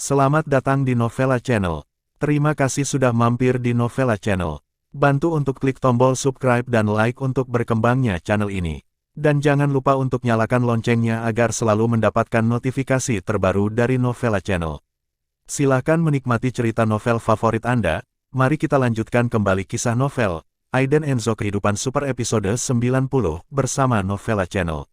Selamat datang di Novella Channel. Terima kasih sudah mampir di Novella Channel. Bantu untuk klik tombol subscribe dan like untuk berkembangnya channel ini. Dan jangan lupa untuk nyalakan loncengnya agar selalu mendapatkan notifikasi terbaru dari Novella Channel. Silakan menikmati cerita novel favorit Anda. Mari kita lanjutkan kembali kisah novel Aiden Enzo Kehidupan Super episode 90 bersama Novella Channel.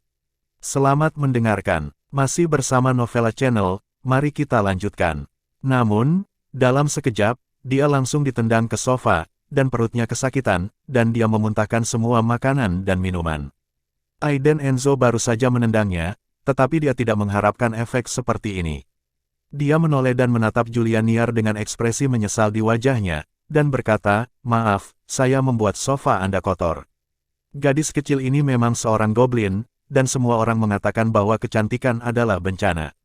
Selamat mendengarkan. Masih bersama Novella Channel. Mari kita lanjutkan. Namun, dalam sekejap, dia langsung ditendang ke sofa, dan perutnya kesakitan, dan dia memuntahkan semua makanan dan minuman. Aiden Enzo baru saja menendangnya, tetapi dia tidak mengharapkan efek seperti ini. Dia menoleh dan menatap Julia Niar dengan ekspresi menyesal di wajahnya, dan berkata, "Maaf, saya membuat sofa Anda kotor." Gadis kecil ini memang seorang goblin, dan semua orang mengatakan bahwa kecantikan adalah bencana.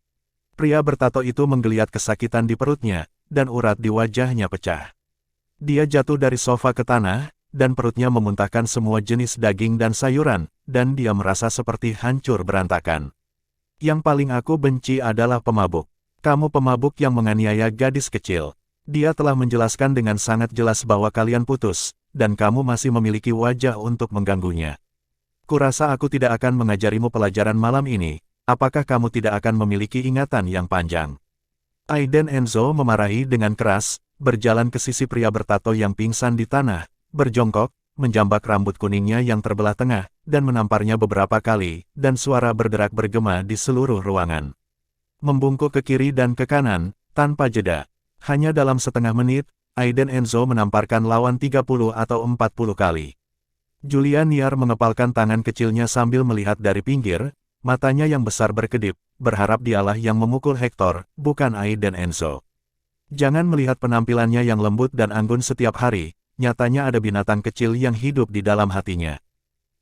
Pria bertato itu menggeliat kesakitan di perutnya, dan urat di wajahnya pecah. Dia jatuh dari sofa ke tanah, dan perutnya memuntahkan semua jenis daging dan sayuran, dan dia merasa seperti hancur berantakan. Yang paling aku benci adalah pemabuk. Kamu pemabuk yang menganiaya gadis kecil. Dia telah menjelaskan dengan sangat jelas bahwa kalian putus, dan kamu masih memiliki wajah untuk mengganggunya. Kurasa aku tidak akan mengajarimu pelajaran malam ini. Apakah kamu tidak akan memiliki ingatan yang panjang? Aiden Enzo memarahi dengan keras, berjalan ke sisi pria bertato yang pingsan di tanah, berjongkok, menjambak rambut kuningnya yang terbelah tengah, dan menamparnya beberapa kali, dan suara berderak bergema di seluruh ruangan. Membungkuk ke kiri dan ke kanan, tanpa jeda. Hanya dalam setengah menit, Aiden Enzo menamparkan lawan 30 atau 40 kali. Julia Niar mengepalkan tangan kecilnya sambil melihat dari pinggir, matanya yang besar berkedip, berharap dialah yang memukul Hector, bukan Aiden Enzo. Jangan melihat penampilannya yang lembut dan anggun setiap hari, nyatanya ada binatang kecil yang hidup di dalam hatinya.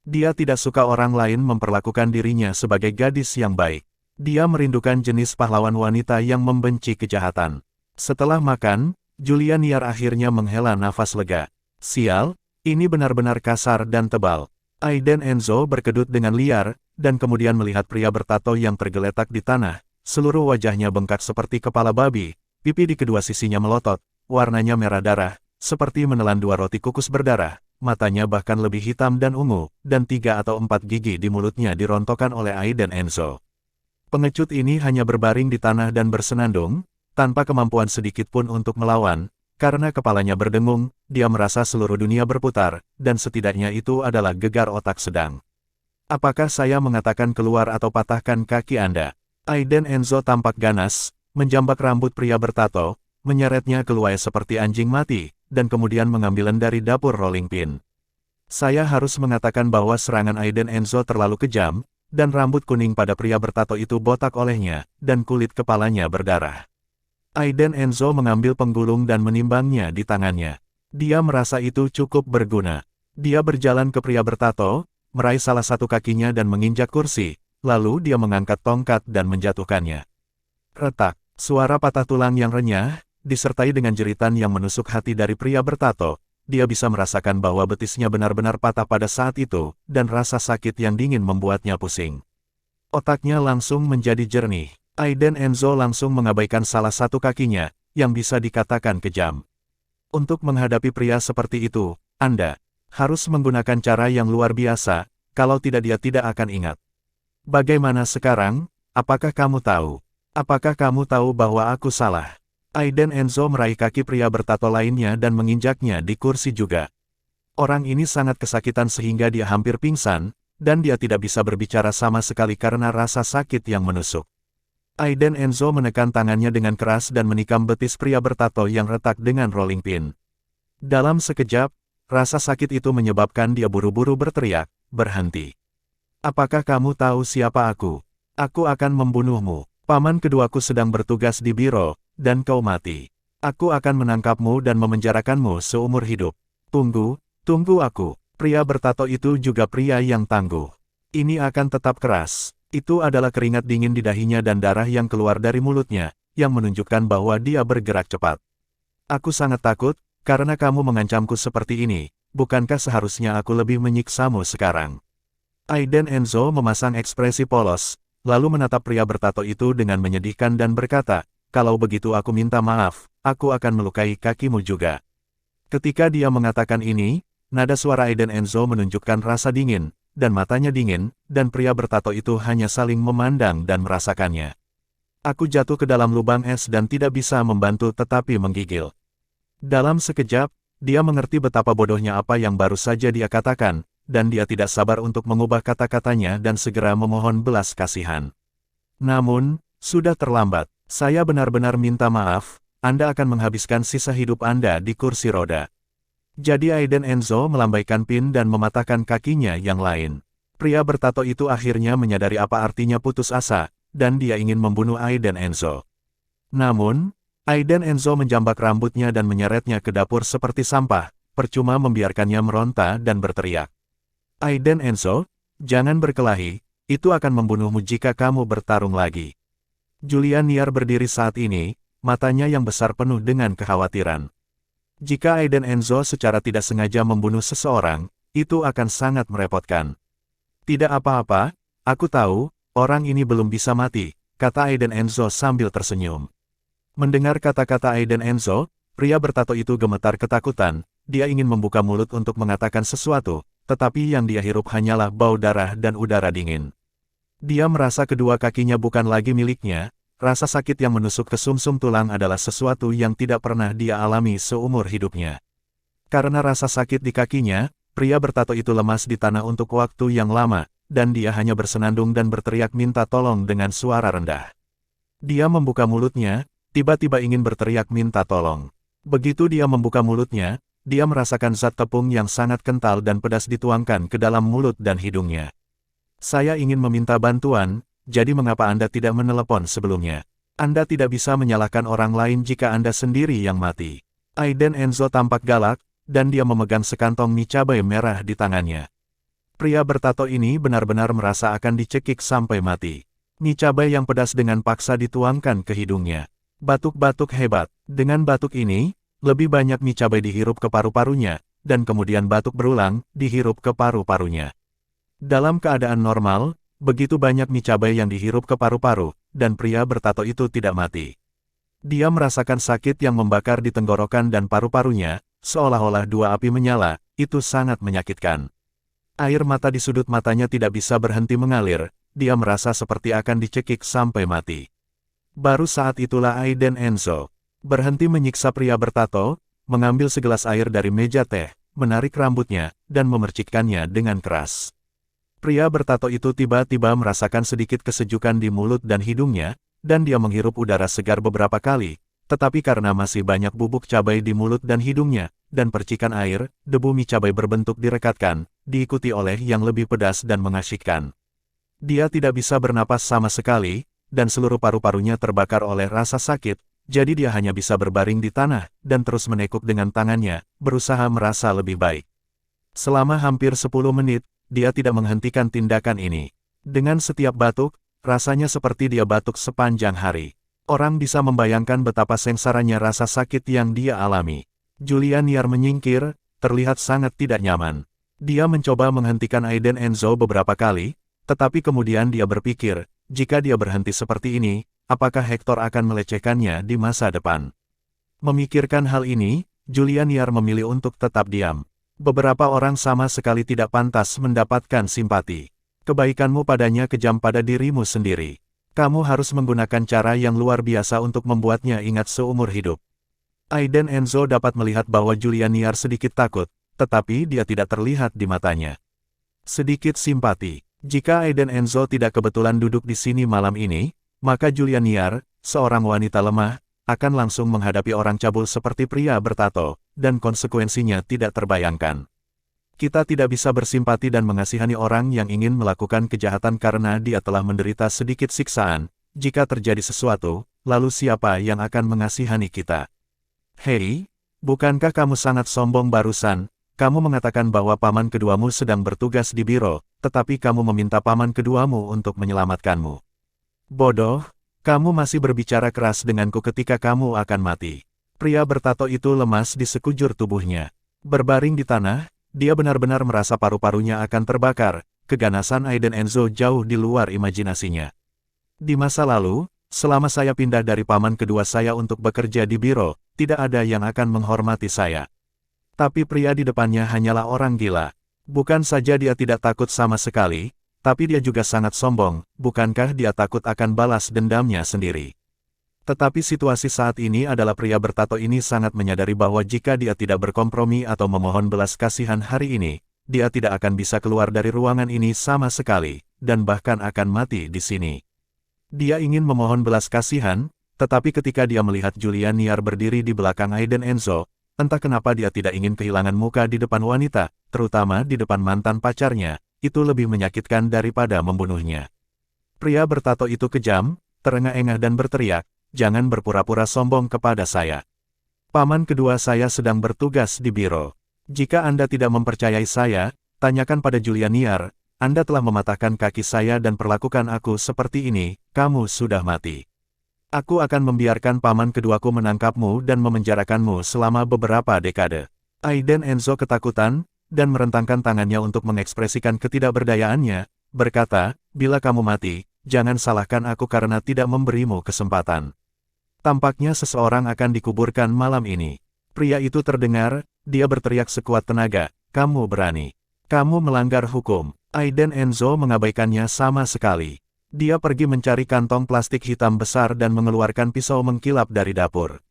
Dia tidak suka orang lain memperlakukan dirinya sebagai gadis yang baik. Dia merindukan jenis pahlawan wanita yang membenci kejahatan. Setelah makan, Julia Niar akhirnya menghela nafas lega. Sial, ini benar-benar kasar dan tebal. Aiden Enzo berkedut dengan liar, dan kemudian melihat pria bertato yang tergeletak di tanah. Seluruh wajahnya bengkak seperti kepala babi, pipi di kedua sisinya melotot, warnanya merah darah, seperti menelan 2 roti kukus berdarah, matanya bahkan lebih hitam dan ungu, dan 3 atau 4 gigi di mulutnya dirontokkan oleh Aiden Enzo. Pengecut ini hanya berbaring di tanah dan bersenandung, tanpa kemampuan sedikit pun untuk melawan. Karena kepalanya berdengung, dia merasa seluruh dunia berputar, dan setidaknya itu adalah gegar otak sedang. Apakah saya mengatakan keluar atau patahkan kaki Anda? Aiden Enzo tampak ganas, menjambak rambut pria bertato, menyeretnya keluar seperti anjing mati, dan kemudian mengambilan dari dapur rolling pin. Saya harus mengatakan bahwa serangan Aiden Enzo terlalu kejam, dan rambut kuning pada pria bertato itu botak olehnya, dan kulit kepalanya berdarah. Aiden Enzo mengambil penggulung dan menimbangnya di tangannya. Dia merasa itu cukup berguna. Dia berjalan ke pria bertato, meraih salah satu kakinya dan menginjak kursi, lalu dia mengangkat tongkat dan menjatuhkannya. Retak, suara patah tulang yang renyah, disertai dengan jeritan yang menusuk hati dari pria bertato. Dia bisa merasakan bahwa betisnya benar-benar patah pada saat itu, dan rasa sakit yang dingin membuatnya pusing. Otaknya langsung menjadi jernih. Aiden Enzo langsung mengabaikan salah satu kakinya, yang bisa dikatakan kejam. Untuk menghadapi pria seperti itu, Anda harus menggunakan cara yang luar biasa, kalau tidak dia tidak akan ingat. Bagaimana sekarang? Apakah kamu tahu? Apakah kamu tahu bahwa aku salah? Aiden Enzo meraih kaki pria bertato lainnya dan menginjaknya di kursi juga. Orang ini sangat kesakitan sehingga dia hampir pingsan, dan dia tidak bisa berbicara sama sekali karena rasa sakit yang menusuk. Aiden Enzo menekan tangannya dengan keras dan menikam betis pria bertato yang retak dengan rolling pin. Dalam sekejap, rasa sakit itu menyebabkan dia buru-buru berteriak, "Berhenti! Apakah kamu tahu siapa aku? Aku akan membunuhmu. Paman keduaku sedang bertugas di biro, dan kau mati. Aku akan menangkapmu dan memenjarakanmu seumur hidup. Tunggu aku." Pria bertato itu juga pria yang tangguh. Ini akan tetap keras. Itu adalah keringat dingin di dahinya dan darah yang keluar dari mulutnya, yang menunjukkan bahwa dia bergerak cepat. Aku sangat takut, karena kamu mengancamku seperti ini, bukankah seharusnya aku lebih menyiksamu sekarang? Aiden Enzo memasang ekspresi polos, lalu menatap pria bertato itu dengan menyedihkan dan berkata, kalau begitu aku minta maaf, aku akan melukai kakimu juga. Ketika dia mengatakan ini, nada suara Aiden Enzo menunjukkan rasa dingin, dan matanya dingin, dan pria bertato itu hanya saling memandang dan merasakannya. Aku jatuh ke dalam lubang es dan tidak bisa membantu tetapi menggigil. Dalam sekejap, dia mengerti betapa bodohnya apa yang baru saja dia katakan, dan dia tidak sabar untuk mengubah kata-katanya dan segera memohon belas kasihan. Namun, sudah terlambat. Saya benar-benar minta maaf, Anda akan menghabiskan sisa hidup Anda di kursi roda. Jadi Aiden Enzo melambaikan pin dan mematahkan kakinya yang lain. Pria bertato itu akhirnya menyadari apa artinya putus asa, dan dia ingin membunuh Aiden Enzo. Namun, Aiden Enzo menjambak rambutnya dan menyeretnya ke dapur seperti sampah, percuma membiarkannya meronta dan berteriak. Aiden Enzo, jangan berkelahi, itu akan membunuhmu jika kamu bertarung lagi. Julian Niar berdiri saat ini, matanya yang besar penuh dengan kekhawatiran. Jika Aiden Enzo secara tidak sengaja membunuh seseorang, itu akan sangat merepotkan. Tidak apa-apa, aku tahu, orang ini belum bisa mati, kata Aiden Enzo sambil tersenyum. Mendengar kata-kata Aiden Enzo, pria bertato itu gemetar ketakutan, dia ingin membuka mulut untuk mengatakan sesuatu, tetapi yang dia hirup hanyalah bau darah dan udara dingin. Dia merasa kedua kakinya bukan lagi miliknya, rasa sakit yang menusuk ke sumsum tulang adalah sesuatu yang tidak pernah dia alami seumur hidupnya. Karena rasa sakit di kakinya, pria bertato itu lemas di tanah untuk waktu yang lama, dan dia hanya bersenandung dan berteriak minta tolong dengan suara rendah. Dia membuka mulutnya, tiba-tiba ingin berteriak minta tolong. Begitu dia membuka mulutnya, dia merasakan zat tepung yang sangat kental dan pedas dituangkan ke dalam mulut dan hidungnya. Saya ingin meminta bantuan, jadi mengapa Anda tidak menelepon sebelumnya? Anda tidak bisa menyalahkan orang lain jika Anda sendiri yang mati. Aiden Enzo tampak galak, dan dia memegang sekantong mie cabai merah di tangannya. Pria bertato ini benar-benar merasa akan dicekik sampai mati. Mie cabai yang pedas dengan paksa dituangkan ke hidungnya. Batuk-batuk hebat. Dengan batuk ini, lebih banyak mie cabai dihirup ke paru-parunya, dan kemudian batuk berulang, dihirup ke paru-parunya. Dalam keadaan normal, begitu banyak mie cabai yang dihirup ke paru-paru, dan pria bertato itu tidak mati. Dia merasakan sakit yang membakar di tenggorokan dan paru-parunya, seolah-olah dua api menyala, itu sangat menyakitkan. Air mata di sudut matanya tidak bisa berhenti mengalir, dia merasa seperti akan dicekik sampai mati. Baru saat itulah Aiden Enzo berhenti menyiksa pria bertato, mengambil segelas air dari meja teh, menarik rambutnya, dan memercikkannya dengan keras. Pria bertato itu tiba-tiba merasakan sedikit kesejukan di mulut dan hidungnya, dan dia menghirup udara segar beberapa kali, tetapi karena masih banyak bubuk cabai di mulut dan hidungnya, dan percikan air, debu mie cabai berbentuk direkatkan, diikuti oleh yang lebih pedas dan mengasyikkan. Dia tidak bisa bernapas sama sekali, dan seluruh paru-parunya terbakar oleh rasa sakit, jadi dia hanya bisa berbaring di tanah, dan terus menekuk dengan tangannya, berusaha merasa lebih baik. Selama hampir 10 menit, dia tidak menghentikan tindakan ini. Dengan setiap batuk, rasanya seperti dia batuk sepanjang hari. Orang bisa membayangkan betapa sengsaranya rasa sakit yang dia alami. Julian Niar menyingkir, terlihat sangat tidak nyaman. Dia mencoba menghentikan Aiden Enzo beberapa kali, tetapi kemudian dia berpikir, jika dia berhenti seperti ini, apakah Hector akan melecehkannya di masa depan? Memikirkan hal ini, Julian Niar memilih untuk tetap diam. Beberapa orang sama sekali tidak pantas mendapatkan simpati. Kebaikanmu padanya kejam pada dirimu sendiri. Kamu harus menggunakan cara yang luar biasa untuk membuatnya ingat seumur hidup. Aiden Enzo dapat melihat bahwa Julian Niar sedikit takut, tetapi dia tidak terlihat di matanya. Sedikit simpati. Jika Aiden Enzo tidak kebetulan duduk di sini malam ini, maka Julian Niar, seorang wanita lemah, akan langsung menghadapi orang cabul seperti pria bertato, dan konsekuensinya tidak terbayangkan. Kita tidak bisa bersimpati dan mengasihani orang yang ingin melakukan kejahatan karena dia telah menderita sedikit siksaan. Jika terjadi sesuatu, lalu siapa yang akan mengasihani kita? Hei, bukankah kamu sangat sombong barusan? Kamu mengatakan bahwa paman keduamu sedang bertugas di biro, tetapi kamu meminta paman keduamu untuk menyelamatkanmu. Bodoh, kamu masih berbicara keras denganku ketika kamu akan mati. Pria bertato itu lemas di sekujur tubuhnya. Berbaring di tanah, dia benar-benar merasa paru-parunya akan terbakar. Keganasan Aiden Enzo jauh di luar imajinasinya. Di masa lalu, selama saya pindah dari paman kedua saya untuk bekerja di biro, tidak ada yang akan menghormati saya. Tapi pria di depannya hanyalah orang gila. Bukan saja dia tidak takut sama sekali, tapi dia juga sangat sombong. Bukankah dia takut akan balas dendamnya sendiri? Tetapi situasi saat ini adalah pria bertato ini sangat menyadari bahwa jika dia tidak berkompromi atau memohon belas kasihan hari ini, dia tidak akan bisa keluar dari ruangan ini sama sekali, dan bahkan akan mati di sini. Dia ingin memohon belas kasihan, tetapi ketika dia melihat Julia Niar berdiri di belakang Aiden Enzo, entah kenapa dia tidak ingin kehilangan muka di depan wanita, terutama di depan mantan pacarnya, itu lebih menyakitkan daripada membunuhnya. Pria bertato itu kejam, terengah-engah dan berteriak, "Jangan berpura-pura sombong kepada saya. Paman kedua saya sedang bertugas di biro. Jika Anda tidak mempercayai saya, tanyakan pada Julia Niar, Anda telah mematahkan kaki saya dan perlakukan aku seperti ini, kamu sudah mati. Aku akan membiarkan paman keduaku menangkapmu dan memenjarakanmu selama beberapa dekade." Aiden Enzo ketakutan, dan merentangkan tangannya untuk mengekspresikan ketidakberdayaannya, berkata, "Bila kamu mati, jangan salahkan aku karena tidak memberimu kesempatan. Tampaknya seseorang akan dikuburkan malam ini." Pria itu terdengar, dia berteriak sekuat tenaga, "Kamu berani. Kamu melanggar hukum." Aiden Enzo mengabaikannya sama sekali. Dia pergi mencari kantong plastik hitam besar dan mengeluarkan pisau mengkilap dari dapur.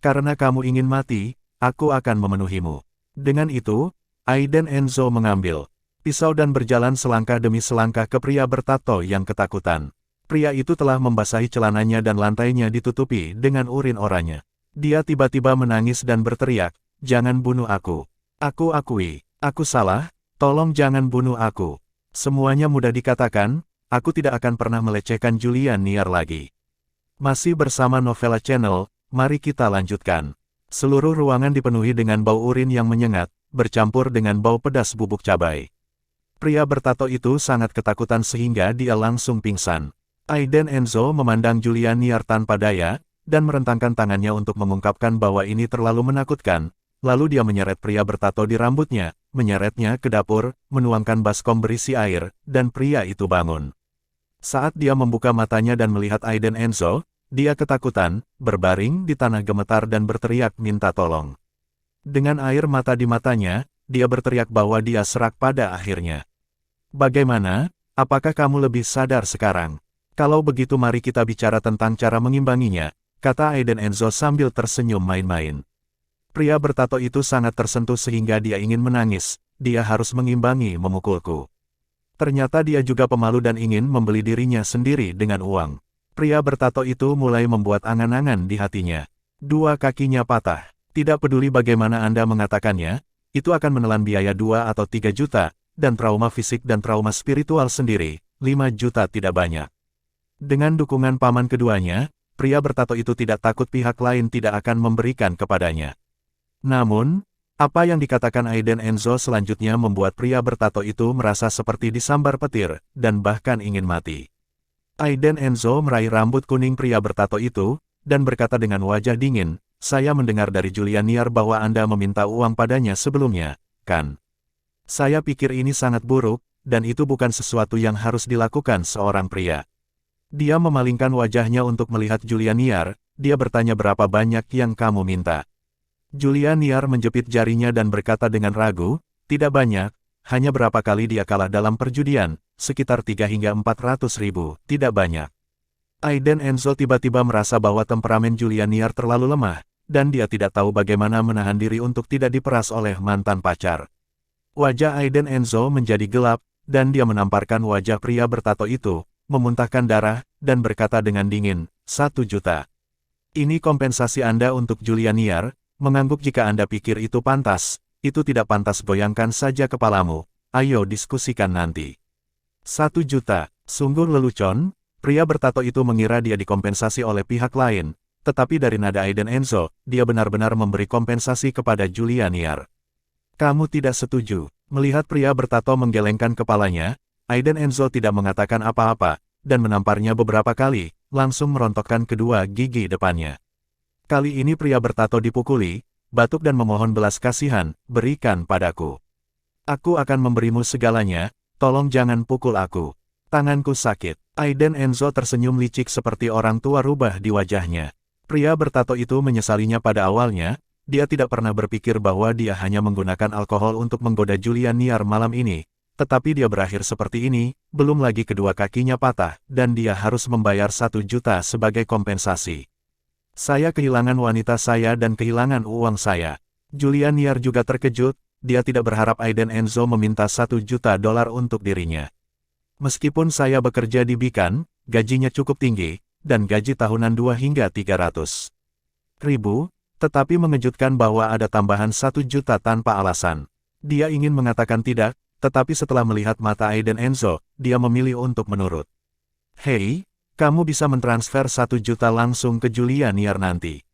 "Karena kamu ingin mati, aku akan memenuhimu." Dengan itu, Aiden Enzo mengambil pisau dan berjalan selangkah demi selangkah ke pria bertato yang ketakutan. Pria itu telah membasahi celananya dan lantainya ditutupi dengan urin oranye. Dia tiba-tiba menangis dan berteriak, "Jangan bunuh aku. Aku akui, aku salah, tolong jangan bunuh aku." Semuanya mudah dikatakan, aku tidak akan pernah melecehkan Julia Niar lagi. Masih bersama Novella Channel, mari kita lanjutkan. Seluruh ruangan dipenuhi dengan bau urin yang menyengat, bercampur dengan bau pedas bubuk cabai. Pria bertato itu sangat ketakutan sehingga dia langsung pingsan. Aiden Enzo memandang Julia Niar tanpa daya, dan merentangkan tangannya untuk mengungkapkan bahwa ini terlalu menakutkan, lalu dia menyeret pria bertato di rambutnya, menyeretnya ke dapur, menuangkan baskom berisi air, dan pria itu bangun. Saat dia membuka matanya dan melihat Aiden Enzo, dia ketakutan, berbaring di tanah gemetar dan berteriak minta tolong. Dengan air mata di matanya, dia berteriak bahwa dia serak pada akhirnya. "Bagaimana? Apakah kamu lebih sadar sekarang? Kalau begitu mari kita bicara tentang cara mengimbanginya," kata Aiden Enzo sambil tersenyum main-main. Pria bertato itu sangat tersentuh sehingga dia ingin menangis, "Dia harus mengimbangi memukulku." Ternyata dia juga pemalu dan ingin membeli dirinya sendiri dengan uang. Pria bertato itu mulai membuat angan-angan di hatinya. Dua kakinya patah. Tidak peduli bagaimana Anda mengatakannya, itu akan menelan biaya 2 atau 3 juta, dan trauma fisik dan trauma spiritual sendiri, 5 juta tidak banyak. Dengan dukungan paman keduanya, pria bertato itu tidak takut pihak lain tidak akan memberikan kepadanya. Namun, apa yang dikatakan Aiden Enzo selanjutnya membuat pria bertato itu merasa seperti disambar petir, dan bahkan ingin mati. Aiden Enzo meraih rambut kuning pria bertato itu, dan berkata dengan wajah dingin, "Saya mendengar dari Julia Niar bahwa Anda meminta uang padanya sebelumnya, kan? Saya pikir ini sangat buruk, dan itu bukan sesuatu yang harus dilakukan seorang pria." Dia memalingkan wajahnya untuk melihat Julia Niar, dia bertanya berapa banyak yang kamu minta. Julia Niar menjepit jarinya dan berkata dengan ragu, "Tidak banyak, hanya berapa kali dia kalah dalam perjudian, sekitar 3 hingga 400 ribu, tidak banyak." Aiden Enzo tiba-tiba merasa bahwa temperamen Julia Niar terlalu lemah, dan dia tidak tahu bagaimana menahan diri untuk tidak diperas oleh mantan pacar. Wajah Aiden Enzo menjadi gelap, dan dia menamparkan wajah pria bertato itu, memuntahkan darah, dan berkata dengan dingin, 1 juta. "Ini kompensasi Anda untuk Julia Niar, mengangguk jika Anda pikir itu pantas, itu tidak pantas, goyangkan saja kepalamu, ayo diskusikan nanti." 1 juta, sungguh lelucon, pria bertato itu mengira dia dikompensasi oleh pihak lain, tetapi dari nada Aiden Enzo, dia benar-benar memberi kompensasi kepada Julia Niar. "Kamu tidak setuju?" Melihat pria bertato menggelengkan kepalanya, Aiden Enzo tidak mengatakan apa-apa, dan menamparnya beberapa kali, langsung merontokkan kedua gigi depannya. Kali ini pria bertato dipukuli, batuk dan memohon belas kasihan, berikan padaku. Aku akan memberimu segalanya, tolong jangan pukul aku. Tanganku sakit. Aiden Enzo tersenyum licik seperti orang tua rubah di wajahnya. Pria bertato itu menyesalinya pada awalnya, dia tidak pernah berpikir bahwa dia hanya menggunakan alkohol untuk menggoda Julia Niar malam ini, tetapi dia berakhir seperti ini, belum lagi kedua kakinya patah, dan dia harus membayar 1 juta sebagai kompensasi. Saya kehilangan wanita saya dan kehilangan uang saya. Julia Niar juga terkejut, dia tidak berharap Aiden Enzo meminta 1 juta dolar untuk dirinya. Meskipun saya bekerja di Beacon, gajinya cukup tinggi, dan gaji tahunan 2 hingga 300 ribu, tetapi mengejutkan bahwa ada tambahan 1 juta tanpa alasan. Dia ingin mengatakan tidak, tetapi setelah melihat mata Aiden Enzo, dia memilih untuk menurut. Hei, kamu bisa mentransfer 1 juta langsung ke Julia Niar nanti.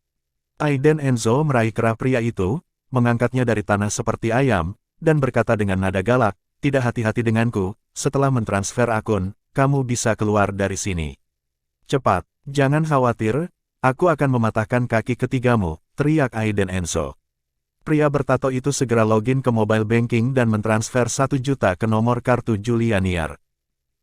Aiden Enzo meraih kerah pria itu, mengangkatnya dari tanah seperti ayam, dan berkata dengan nada galak, tidak hati-hati denganku, setelah mentransfer akun, kamu bisa keluar dari sini. Cepat, jangan khawatir, aku akan mematahkan kaki ketigamu, teriak Aiden Enzo. Pria bertato itu segera login ke mobile banking dan mentransfer 1 juta ke nomor kartu Julia Niar.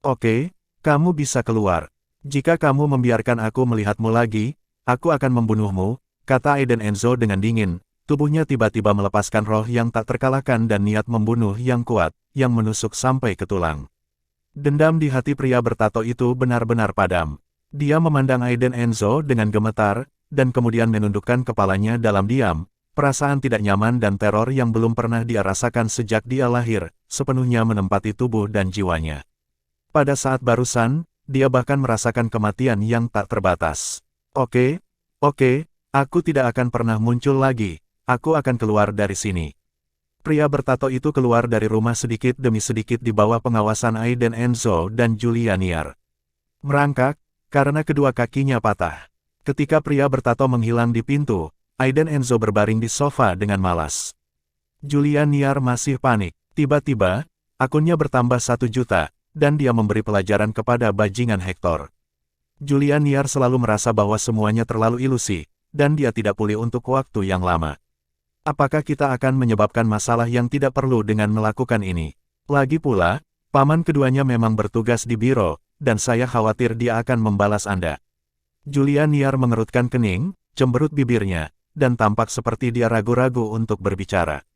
Oke, kamu bisa keluar. Jika kamu membiarkan aku melihatmu lagi, aku akan membunuhmu, kata Aiden Enzo dengan dingin. Tubuhnya tiba-tiba melepaskan roh yang tak terkalahkan dan niat membunuh yang kuat, yang menusuk sampai ke tulang. Dendam di hati pria bertato itu benar-benar padam. Dia memandang Aiden Enzo dengan gemetar, dan kemudian menundukkan kepalanya dalam diam. Perasaan tidak nyaman dan teror yang belum pernah dia rasakan sejak dia lahir, sepenuhnya menempati tubuh dan jiwanya. Pada saat barusan, dia bahkan merasakan kematian yang tak terbatas. Oke, aku tidak akan pernah muncul lagi. Aku akan keluar dari sini. Pria bertato itu keluar dari rumah sedikit demi sedikit di bawah pengawasan Aiden Enzo dan Julia Niar. Merangkak, karena kedua kakinya patah. Ketika pria bertato menghilang di pintu, Aiden Enzo berbaring di sofa dengan malas. Julia Niar masih panik. Tiba-tiba, akunnya bertambah 1 juta, dan dia memberi pelajaran kepada bajingan Hector. Julia Niar selalu merasa bahwa semuanya terlalu ilusi, dan dia tidak pulih untuk waktu yang lama. Apakah kita akan menyebabkan masalah yang tidak perlu dengan melakukan ini? Lagi pula, paman keduanya memang bertugas di biro, dan saya khawatir dia akan membalas Anda. Julia Niar mengerutkan kening, cemberut bibirnya, dan tampak seperti dia ragu-ragu untuk berbicara.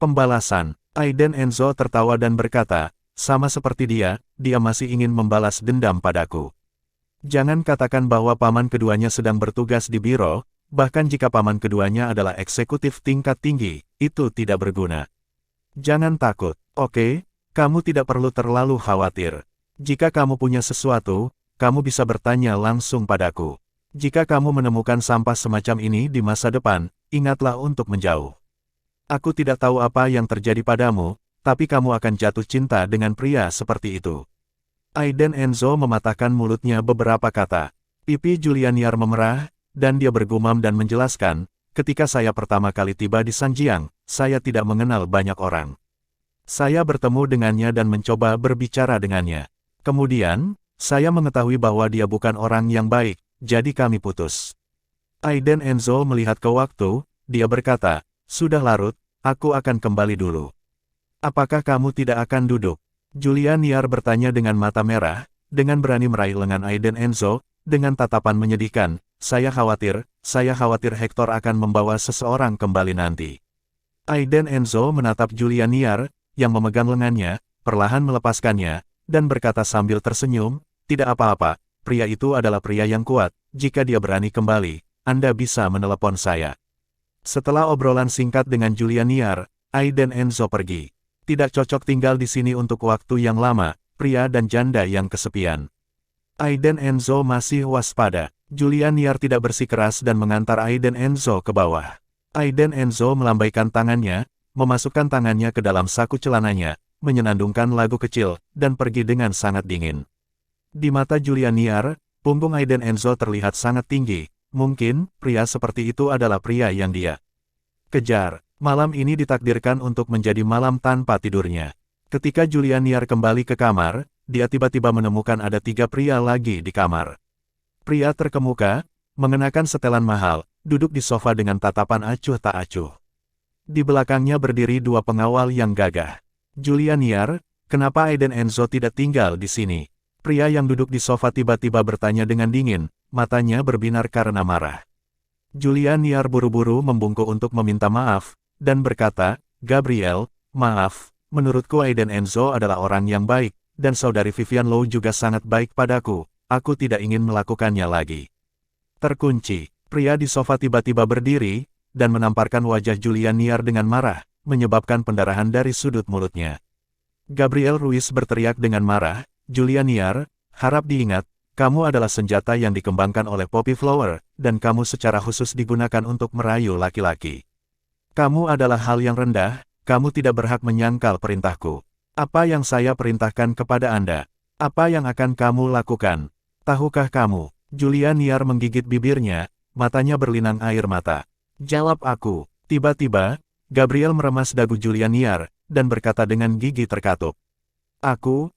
Pembalasan, Aiden Enzo tertawa dan berkata, sama seperti dia masih ingin membalas dendam padaku. Jangan katakan bahwa paman keduanya sedang bertugas di biro, bahkan jika paman keduanya adalah eksekutif tingkat tinggi, itu tidak berguna. Jangan takut, oke? Kamu tidak perlu terlalu khawatir. Jika kamu punya sesuatu, kamu bisa bertanya langsung padaku. Jika kamu menemukan sampah semacam ini di masa depan, ingatlah untuk menjauh. Aku tidak tahu apa yang terjadi padamu, tapi kamu akan jatuh cinta dengan pria seperti itu. Aiden Enzo mematahkan mulutnya beberapa kata. Pipi Julia Niar memerah, dan dia bergumam dan menjelaskan, ketika saya pertama kali tiba di Sanjiang, saya tidak mengenal banyak orang. Saya bertemu dengannya dan mencoba berbicara dengannya. Kemudian, saya mengetahui bahwa dia bukan orang yang baik, jadi kami putus. Aiden Enzo melihat ke waktu, dia berkata, sudah larut, aku akan kembali dulu. Apakah kamu tidak akan duduk? Julia Niar bertanya dengan mata merah, dengan berani meraih lengan Aiden Enzo, dengan tatapan menyedihkan, saya khawatir Hector akan membawa seseorang kembali nanti. Aiden Enzo menatap Julia Niar, yang memegang lengannya, perlahan melepaskannya, dan berkata sambil tersenyum, tidak apa-apa, pria itu adalah pria yang kuat, jika dia berani kembali, Anda bisa menelepon saya. Setelah obrolan singkat dengan Julia Niar, Aiden Enzo pergi. Tidak cocok tinggal di sini untuk waktu yang lama, pria dan janda yang kesepian. Aiden Enzo masih waspada. Julia Niar tidak bersikeras dan mengantar Aiden Enzo ke bawah. Aiden Enzo melambaikan tangannya, memasukkan tangannya ke dalam saku celananya, menyenandungkan lagu kecil, dan pergi dengan sangat dingin. Di mata Julia Niar, punggung Aiden Enzo terlihat sangat tinggi. Mungkin, pria seperti itu adalah pria yang dia kejar. Malam ini ditakdirkan untuk menjadi malam tanpa tidurnya. Ketika Julia Niar kembali ke kamar, dia tiba-tiba menemukan ada 3 pria lagi di kamar. Pria terkemuka, mengenakan setelan mahal, duduk di sofa dengan tatapan acuh tak acuh. Di belakangnya berdiri dua pengawal yang gagah. Julia Niar, kenapa Aiden Enzo tidak tinggal di sini? Pria yang duduk di sofa tiba-tiba bertanya dengan dingin, matanya berbinar karena marah. Julia Niar buru-buru membungkuk untuk meminta maaf, dan berkata, Gabriel, maaf, menurutku Aiden Enzo adalah orang yang baik, dan saudari Vivian Low juga sangat baik padaku, aku tidak ingin melakukannya lagi. Terkunci, pria di sofa tiba-tiba berdiri, dan menamparkan wajah Julia Niar dengan marah, menyebabkan pendarahan dari sudut mulutnya. Gabriel Ruiz berteriak dengan marah, Julia Niar, harap diingat, kamu adalah senjata yang dikembangkan oleh Poppy Flower, dan kamu secara khusus digunakan untuk merayu laki-laki. Kamu adalah hal yang rendah, kamu tidak berhak menyangkal perintahku. Apa yang saya perintahkan kepada Anda? Apa yang akan kamu lakukan? Tahukah kamu? Julia Niar menggigit bibirnya, matanya berlinang air mata. Jawab aku. Tiba-tiba, Gabriel meremas dagu Julia Niar, dan berkata dengan gigi terkatup. Aku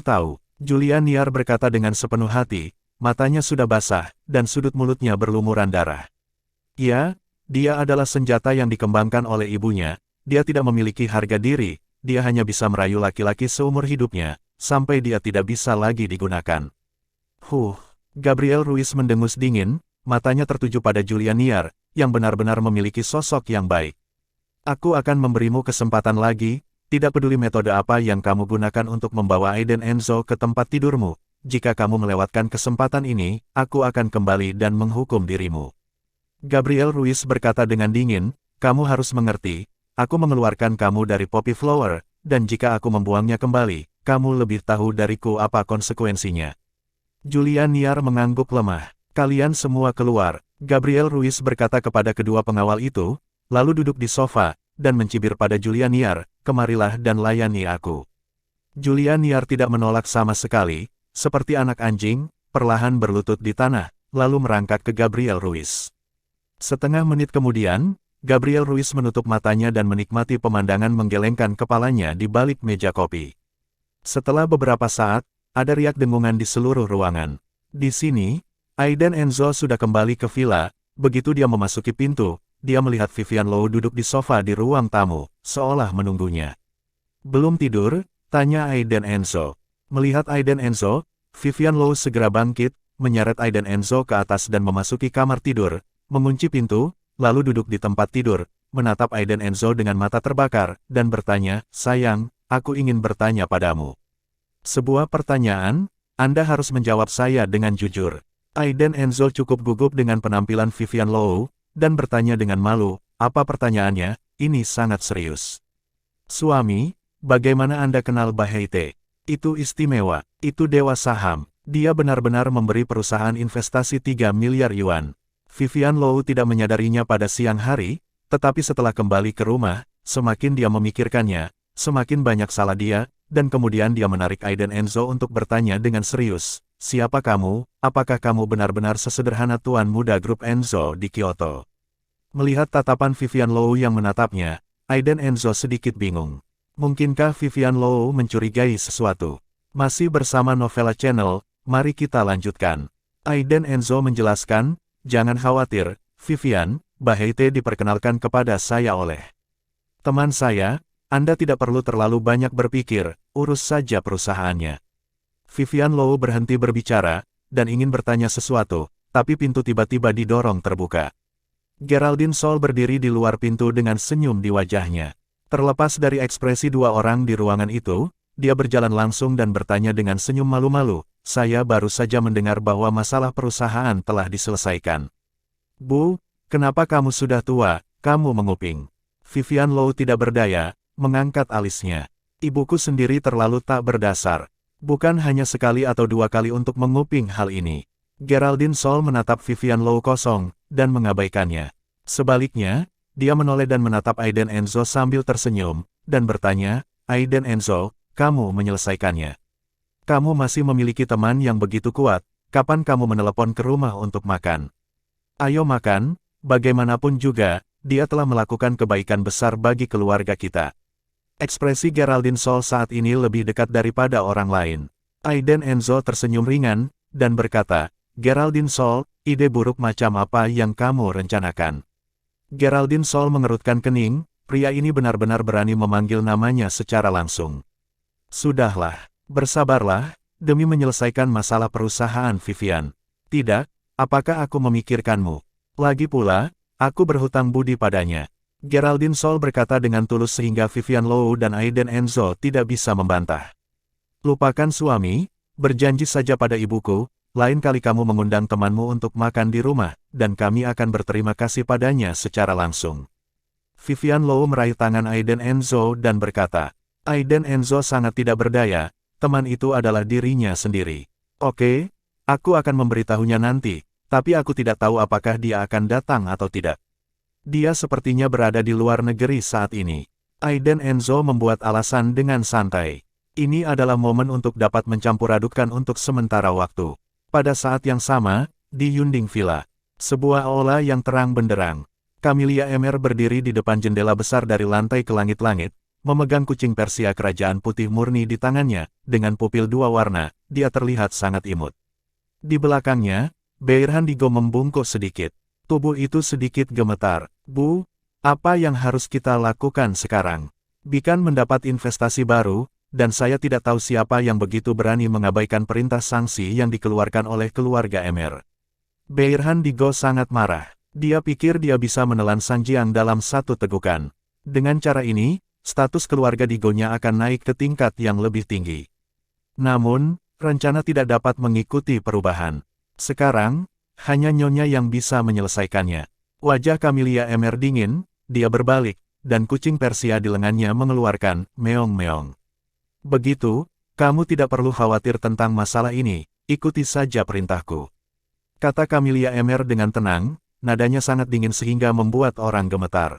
tahu. Julia Niar berkata dengan sepenuh hati, matanya sudah basah, dan sudut mulutnya berlumuran darah. Ya, dia adalah senjata yang dikembangkan oleh ibunya, dia tidak memiliki harga diri, dia hanya bisa merayu laki-laki seumur hidupnya, sampai dia tidak bisa lagi digunakan. Gabriel Ruiz mendengus dingin, matanya tertuju pada Julia Niar, yang benar-benar memiliki sosok yang baik. Aku akan memberimu kesempatan lagi, tidak peduli metode apa yang kamu gunakan untuk membawa Aiden Enzo ke tempat tidurmu, jika kamu melewatkan kesempatan ini, aku akan kembali dan menghukum dirimu. Gabriel Ruiz berkata dengan dingin, kamu harus mengerti, aku mengeluarkan kamu dari Poppy Flower, dan jika aku membuangnya kembali, kamu lebih tahu dariku apa konsekuensinya. Julia Niar mengangguk lemah. Kalian semua keluar, Gabriel Ruiz berkata kepada kedua pengawal itu, lalu duduk di sofa, dan mencibir pada Julia Niar, kemarilah dan layani aku. Julia Niar tidak menolak sama sekali, seperti anak anjing, perlahan berlutut di tanah, lalu merangkak ke Gabriel Ruiz. Setengah menit kemudian, Gabriel Ruiz menutup matanya dan menikmati pemandangan menggelengkan kepalanya di balik meja kopi. Setelah beberapa saat, ada riak dengungan di seluruh ruangan. Di sini, Aiden Enzo sudah kembali ke villa, begitu dia memasuki pintu, dia melihat Vivian Low duduk di sofa di ruang tamu, seolah menunggunya. Belum tidur? Tanya Aiden Enzo. Melihat Aiden Enzo, Vivian Low segera bangkit, menyeret Aiden Enzo ke atas dan memasuki kamar tidur, mengunci pintu, lalu duduk di tempat tidur, menatap Aiden Enzo dengan mata terbakar, dan bertanya, sayang, aku ingin bertanya padamu. Sebuah pertanyaan, Anda harus menjawab saya dengan jujur. Aiden Enzo cukup gugup dengan penampilan Vivian Low, dan bertanya dengan malu, apa pertanyaannya, ini sangat serius. Suami, bagaimana Anda kenal Bahayte? Itu istimewa, itu dewa saham, dia benar-benar memberi perusahaan investasi 3 miliar yuan. Vivian Low tidak menyadarinya pada siang hari, tetapi setelah kembali ke rumah, semakin dia memikirkannya, semakin banyak salah dia, dan kemudian dia menarik Aiden Enzo untuk bertanya dengan serius. Siapa kamu? Apakah kamu benar-benar sesederhana tuan muda grup Enzo di Kyoto? Melihat tatapan Vivian Low yang menatapnya, Aiden Enzo sedikit bingung. Mungkinkah Vivian Low mencurigai sesuatu? Masih bersama Novella Channel, mari kita lanjutkan. Aiden Enzo menjelaskan, jangan khawatir, Vivian, Bahayte diperkenalkan kepada saya oleh teman saya, Anda tidak perlu terlalu banyak berpikir, urus saja perusahaannya. Vivian Low berhenti berbicara, dan ingin bertanya sesuatu, tapi pintu tiba-tiba didorong terbuka. Geraldine Sol berdiri di luar pintu dengan senyum di wajahnya. Terlepas dari ekspresi dua orang di ruangan itu, dia berjalan langsung dan bertanya dengan senyum malu-malu, saya baru saja mendengar bahwa masalah perusahaan telah diselesaikan. Bu, kenapa kamu sudah tua, kamu menguping? Vivian Low tidak berdaya, mengangkat alisnya. Ibuku sendiri terlalu tak berdasar. Bukan hanya sekali atau dua kali untuk menguping hal ini. Geraldine Sol menatap Vivian Low kosong, dan mengabaikannya. Sebaliknya, dia menoleh dan menatap Aiden Enzo sambil tersenyum, dan bertanya, Aiden Enzo, kamu menyelesaikannya. Kamu masih memiliki teman yang begitu kuat, kapan kamu menelepon ke rumah untuk makan? Ayo makan, bagaimanapun juga, dia telah melakukan kebaikan besar bagi keluarga kita. Ekspresi Geraldine Sol saat ini lebih dekat daripada orang lain. Aiden Enzo tersenyum ringan, dan berkata, Geraldine Sol, ide buruk macam apa yang kamu rencanakan? Geraldine Sol mengerutkan kening, pria ini benar-benar berani memanggil namanya secara langsung. Sudahlah, bersabarlah, demi menyelesaikan masalah perusahaan Vivian. Tidak, apakah aku memikirkanmu? Lagi pula, aku berhutang budi padanya. Geraldine Sol berkata dengan tulus sehingga Vivian Low dan Aiden Enzo tidak bisa membantah. Lupakan suami, berjanji saja pada ibuku, lain kali kamu mengundang temanmu untuk makan di rumah, dan kami akan berterima kasih padanya secara langsung. Vivian Low meraih tangan Aiden Enzo dan berkata, Aiden Enzo sangat tidak berdaya, teman itu adalah dirinya sendiri. Oke, aku akan memberitahunya nanti, tapi aku tidak tahu apakah dia akan datang atau tidak. Dia sepertinya berada di luar negeri saat ini. Aiden Enzo membuat alasan dengan santai. Ini adalah momen untuk dapat mencampur adukan untuk sementara waktu. Pada saat yang sama, di Yunding Villa, sebuah aula yang terang benderang, Camellia Emer berdiri di depan jendela besar dari lantai ke langit-langit, memegang kucing Persia kerajaan putih murni di tangannya, dengan pupil dua warna, dia terlihat sangat imut. Di belakangnya, Beirhan Digo membungkuk sedikit. Tubuh itu sedikit gemetar. Bu, apa yang harus kita lakukan sekarang? Bikan mendapat investasi baru, dan saya tidak tahu siapa yang begitu berani mengabaikan perintah sanksi yang dikeluarkan oleh keluarga Emer. Beirhan Digo sangat marah. Dia pikir dia bisa menelan Sang Jiang dalam satu tegukan. Dengan cara ini, status keluarga Digo-nya akan naik ke tingkat yang lebih tinggi. Namun, rencana tidak dapat mengikuti perubahan. Sekarang, hanya Nyonya yang bisa menyelesaikannya. Wajah Camellia Emer dingin, dia berbalik, dan kucing Persia di lengannya mengeluarkan meong-meong. Begitu, kamu tidak perlu khawatir tentang masalah ini, ikuti saja perintahku. Kata Camellia Emer dengan tenang, nadanya sangat dingin sehingga membuat orang gemetar.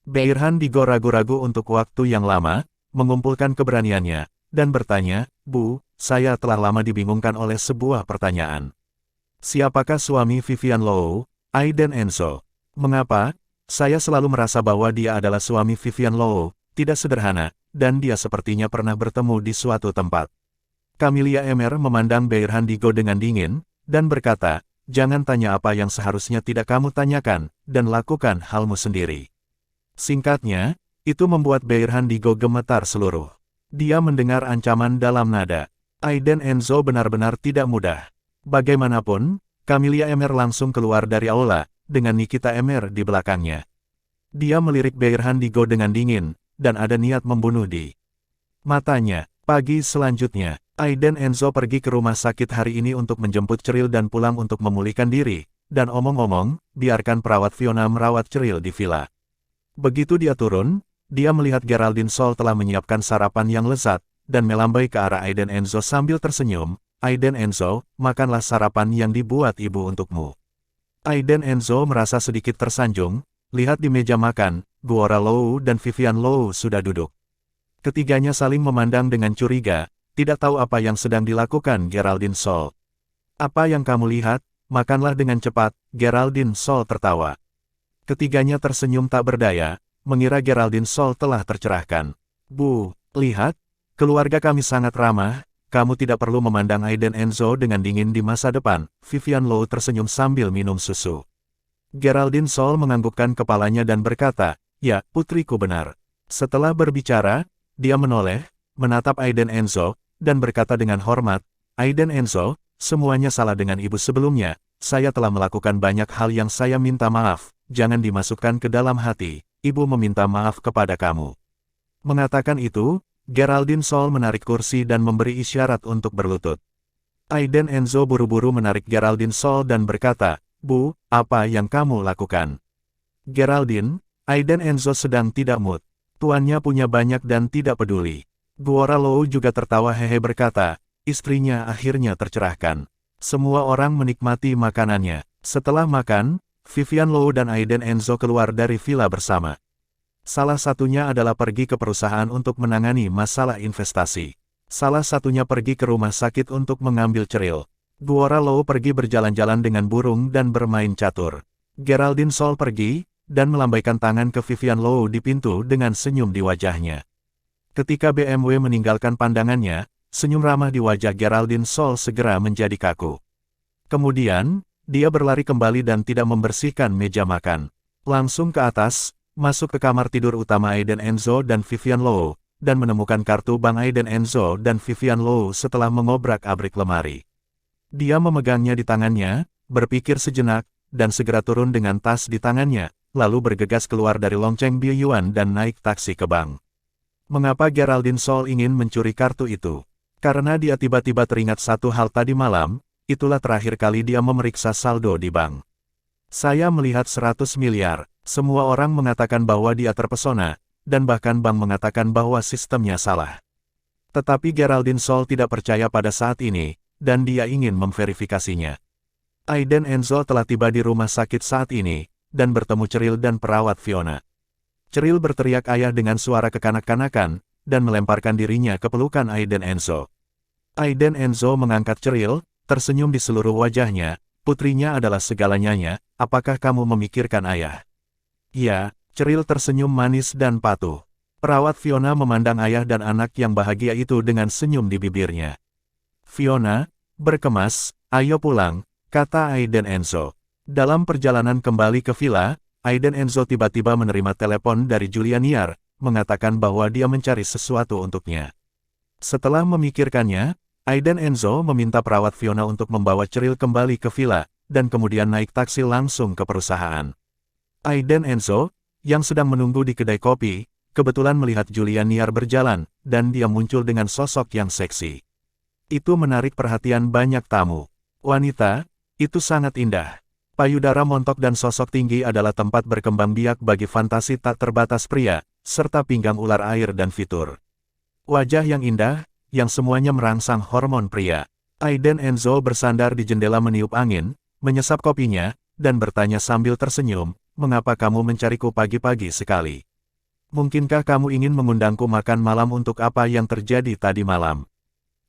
Beirhan Digo ragu-ragu untuk waktu yang lama, mengumpulkan keberaniannya, dan bertanya, Bu, saya telah lama dibingungkan oleh sebuah pertanyaan. Siapakah suami Vivian Low? Aiden Enzo. Mengapa? Saya selalu merasa bahwa dia adalah suami Vivian Low, tidak sederhana, dan dia sepertinya pernah bertemu di suatu tempat. Camellia Emer memandang Beirhan Digo dengan dingin, dan berkata, jangan tanya apa yang seharusnya tidak kamu tanyakan, dan lakukan halmu sendiri. Singkatnya, itu membuat Beirhan Digo gemetar seluruh. Dia mendengar ancaman dalam nada. Aiden Enzo benar-benar tidak mudah. Bagaimanapun, Camellia Emer langsung keluar dari aula, dengan Nikita Emer di belakangnya. Dia melirik Beirhan Digo dengan dingin, dan ada niat membunuh di matanya. Pagi selanjutnya, Aiden Enzo pergi ke rumah sakit hari ini untuk menjemput Ceril dan pulang untuk memulihkan diri, dan omong-omong, biarkan perawat Fiona merawat Ceril di villa. Begitu dia turun, dia melihat Geraldine Sol telah menyiapkan sarapan yang lezat, dan melambai ke arah Aiden Enzo sambil tersenyum, Aiden Enzo, makanlah sarapan yang dibuat ibu untukmu. Aiden Enzo merasa sedikit tersanjung, lihat di meja makan, Guora Low dan Vivian Low sudah duduk. Ketiganya saling memandang dengan curiga, tidak tahu apa yang sedang dilakukan Geraldine Sol. Apa yang kamu lihat? Makanlah dengan cepat, Geraldine Sol tertawa. Ketiganya tersenyum tak berdaya, mengira Geraldine Sol telah tercerahkan. Bu, lihat, keluarga kami sangat ramah, kamu tidak perlu memandang Aiden Enzo dengan dingin di masa depan, Vivian Low tersenyum sambil minum susu. Geraldine Sol menganggukkan kepalanya dan berkata, ya, putriku benar. Setelah berbicara, dia menoleh, menatap Aiden Enzo, dan berkata dengan hormat, Aiden Enzo, semuanya salah dengan ibu sebelumnya, saya telah melakukan banyak hal yang saya minta maaf, jangan dimasukkan ke dalam hati, ibu meminta maaf kepada kamu. Mengatakan itu, Geraldine Sol menarik kursi dan memberi isyarat untuk berlutut. Aiden Enzo buru-buru menarik Geraldine Sol dan berkata, Bu, apa yang kamu lakukan? Geraldine, Aiden Enzo sedang tidak mood. Tuannya punya banyak dan tidak peduli. Guora Low juga tertawa hehe berkata, istrinya akhirnya tercerahkan. Semua orang menikmati makanannya. Setelah makan, Vivian Low dan Aiden Enzo keluar dari villa bersama. Salah satunya adalah pergi ke perusahaan untuk menangani masalah investasi. Salah satunya pergi ke rumah sakit untuk mengambil Ceril. Guora Low pergi berjalan-jalan dengan burung dan bermain catur. Geraldine Sol pergi, dan melambaikan tangan ke Vivian Low di pintu dengan senyum di wajahnya. Ketika BMW meninggalkan pandangannya, senyum ramah di wajah Geraldine Sol segera menjadi kaku. Kemudian, Dia berlari kembali dan tidak membersihkan meja makan. Langsung ke atas, masuk ke kamar tidur utama Aiden Enzo dan Vivian Low, dan menemukan kartu bank Aiden Enzo dan Vivian Low setelah mengobrak-abrik lemari. Dia memegangnya di tangannya, berpikir sejenak, dan segera turun dengan tas di tangannya, lalu bergegas keluar dari lonceng Biyuan dan naik taksi ke bank. Mengapa Geraldine Sol ingin mencuri kartu itu? Karena dia tiba-tiba teringat satu hal tadi malam, itulah terakhir kali dia memeriksa saldo di bank. Saya melihat 100 miliar, semua orang mengatakan bahwa dia terpesona, dan bahkan bank mengatakan bahwa sistemnya salah. Tetapi Geraldine Sol tidak percaya pada saat ini, dan dia ingin memverifikasinya. Aiden Enzo telah tiba di rumah sakit saat ini, dan bertemu Cheryl dan perawat Fiona. Cheryl berteriak ayah dengan suara kekanak-kanakan, dan melemparkan dirinya ke pelukan Aiden Enzo. Aiden Enzo mengangkat Cheryl, tersenyum di seluruh wajahnya. Putrinya adalah segalanya, apakah kamu memikirkan ayah? Ya, Cheryl tersenyum manis dan patuh. Perawat Fiona memandang ayah dan anak yang bahagia itu dengan senyum di bibirnya. Fiona, berkemas, ayo pulang, kata Aiden Enzo. Dalam perjalanan kembali ke villa, Aiden Enzo tiba-tiba menerima telepon dari Julia Niar, mengatakan bahwa dia mencari sesuatu untuknya. Setelah memikirkannya, Aiden Enzo meminta perawat Fiona untuk membawa Cheryl kembali ke villa, dan kemudian naik taksi langsung ke perusahaan. Aiden Enzo, yang sedang menunggu di kedai kopi, kebetulan melihat Julia Niar berjalan, dan dia muncul dengan sosok yang seksi. Itu menarik perhatian banyak tamu. Wanita, itu sangat indah. Payudara montok dan sosok tinggi adalah tempat berkembang biak bagi fantasi tak terbatas pria, serta pinggang ular air dan fitur. Wajah yang indah, yang semuanya merangsang hormon pria. Aiden Enzo bersandar di jendela meniup angin, menyesap kopinya, dan bertanya sambil tersenyum, mengapa kamu mencariku pagi-pagi sekali? Mungkinkah kamu ingin mengundangku makan malam untuk apa yang terjadi tadi malam?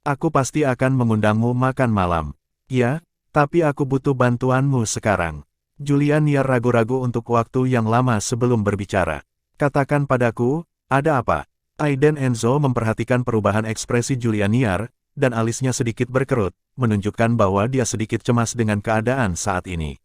Aku pasti akan mengundangmu makan malam. Ya, tapi aku butuh bantuanmu sekarang. Julia Niar ragu-ragu untuk waktu yang lama sebelum berbicara. Katakan padaku, ada apa? Aiden Enzo memperhatikan perubahan ekspresi Julia Niar, dan alisnya sedikit berkerut, menunjukkan bahwa dia sedikit cemas dengan keadaan saat ini.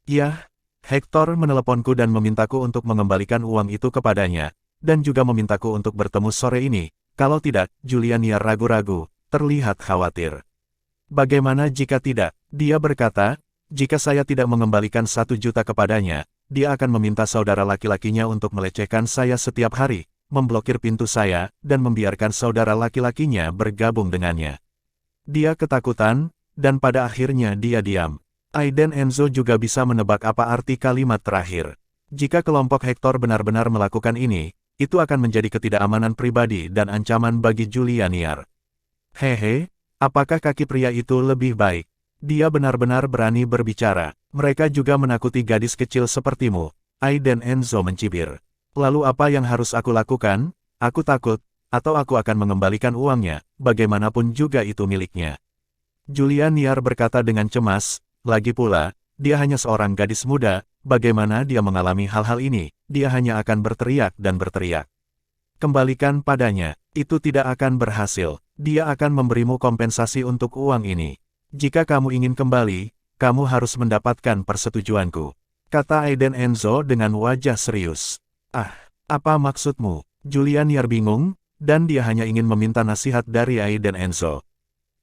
Ya, Hector meneleponku dan memintaku untuk mengembalikan uang itu kepadanya, dan juga memintaku untuk bertemu sore ini. Kalau tidak, Julia Niar ragu-ragu, terlihat khawatir. Bagaimana jika tidak? Dia berkata, jika saya tidak mengembalikan 1 juta kepadanya, dia akan meminta saudara laki-lakinya untuk melecehkan saya setiap hari, memblokir pintu saya, dan membiarkan saudara laki-lakinya bergabung dengannya. Dia ketakutan, dan pada akhirnya dia diam. Aiden Enzo juga bisa menebak apa arti kalimat terakhir. Jika kelompok Hector benar-benar melakukan ini, itu akan menjadi ketidakamanan pribadi dan ancaman bagi Julia Niar. Hehe, apakah kaki pria itu lebih baik? Dia benar-benar berani berbicara. Mereka juga menakuti gadis kecil sepertimu. Aiden Enzo mencibir. Lalu apa yang harus aku lakukan? Aku takut, atau aku akan mengembalikan uangnya, bagaimanapun juga itu miliknya. Julia Niar berkata dengan cemas, lagi pula, dia hanya seorang gadis muda, bagaimana dia mengalami hal-hal ini, dia hanya akan berteriak dan berteriak. Kembalikan padanya, itu tidak akan berhasil, dia akan memberimu kompensasi untuk uang ini. Jika kamu ingin kembali, kamu harus mendapatkan persetujuanku, kata Aiden Enzo dengan wajah serius. Ah, apa maksudmu? Julia Niar bingung, dan dia hanya ingin meminta nasihat dari Aiden Enzo.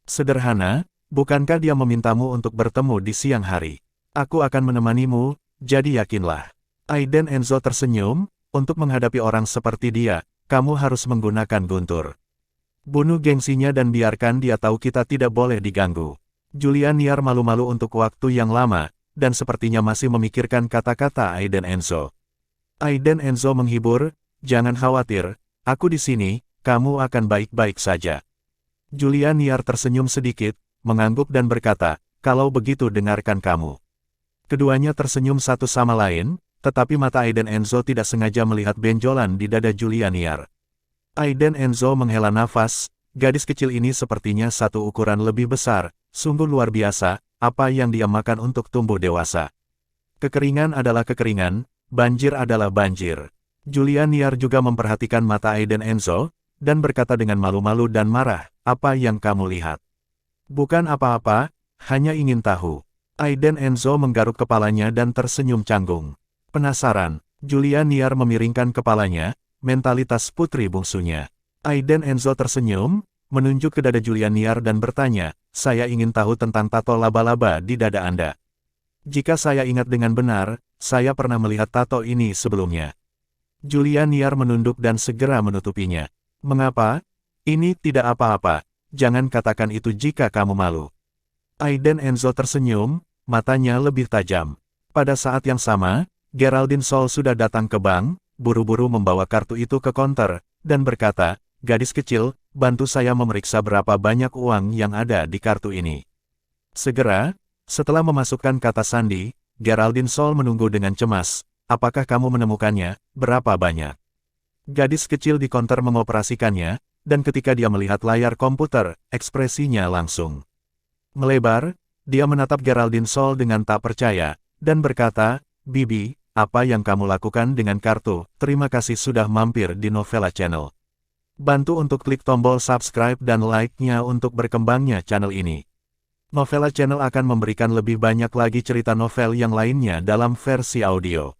Sederhana, bukankah dia memintamu untuk bertemu di siang hari? Aku akan menemanimu, jadi yakinlah. Aiden Enzo tersenyum, untuk menghadapi orang seperti dia, kamu harus menggunakan guntur. Bunuh gengsinya dan biarkan dia tahu kita tidak boleh diganggu. Julia Niar malu-malu untuk waktu yang lama, dan sepertinya masih memikirkan kata-kata Aiden Enzo. Aiden Enzo menghibur, jangan khawatir, aku di sini, kamu akan baik-baik saja. Julia Niar tersenyum sedikit, mengangguk dan berkata, kalau begitu dengarkan kamu. Keduanya tersenyum satu sama lain, tetapi mata Aiden Enzo tidak sengaja melihat benjolan di dada Julia Niar. Aiden Enzo menghela nafas, gadis kecil ini sepertinya satu ukuran lebih besar, sungguh luar biasa, apa yang dia makan untuk tumbuh dewasa. Kekeringan adalah kekeringan, banjir adalah banjir. Julia Niar juga memperhatikan mata Aiden Enzo, dan berkata dengan malu-malu dan marah, apa yang kamu lihat? Bukan apa-apa, hanya ingin tahu. Aiden Enzo menggaruk kepalanya dan tersenyum canggung. Penasaran, Julia Niar memiringkan kepalanya, mentalitas putri bungsunya. Aiden Enzo tersenyum, menunjuk ke dada Julia Niar dan bertanya, saya ingin tahu tentang tato laba-laba di dada Anda. Jika saya ingat dengan benar, saya pernah melihat tato ini sebelumnya. Julia Niar menunduk dan segera menutupinya. Mengapa? Ini tidak apa-apa, jangan katakan itu jika kamu malu. Aiden Enzo tersenyum, matanya lebih tajam. Pada saat yang sama, Geraldine Sol sudah datang ke bank, buru-buru membawa kartu itu ke konter, dan berkata, gadis kecil, bantu saya memeriksa berapa banyak uang yang ada di kartu ini. Segera, setelah memasukkan kata sandi, Geraldine Sol menunggu dengan cemas, apakah kamu menemukannya, berapa banyak? Gadis kecil di konter mengoperasikannya, dan ketika dia melihat layar komputer, ekspresinya langsung melebar. Dia menatap Geraldine Sol dengan tak percaya, dan berkata, Bibi, apa yang kamu lakukan dengan kartu? Terima kasih sudah mampir di Novella Channel. Bantu untuk klik tombol subscribe dan like-nya untuk berkembangnya channel ini. Novella Channel akan memberikan lebih banyak lagi cerita novel yang lainnya dalam versi audio.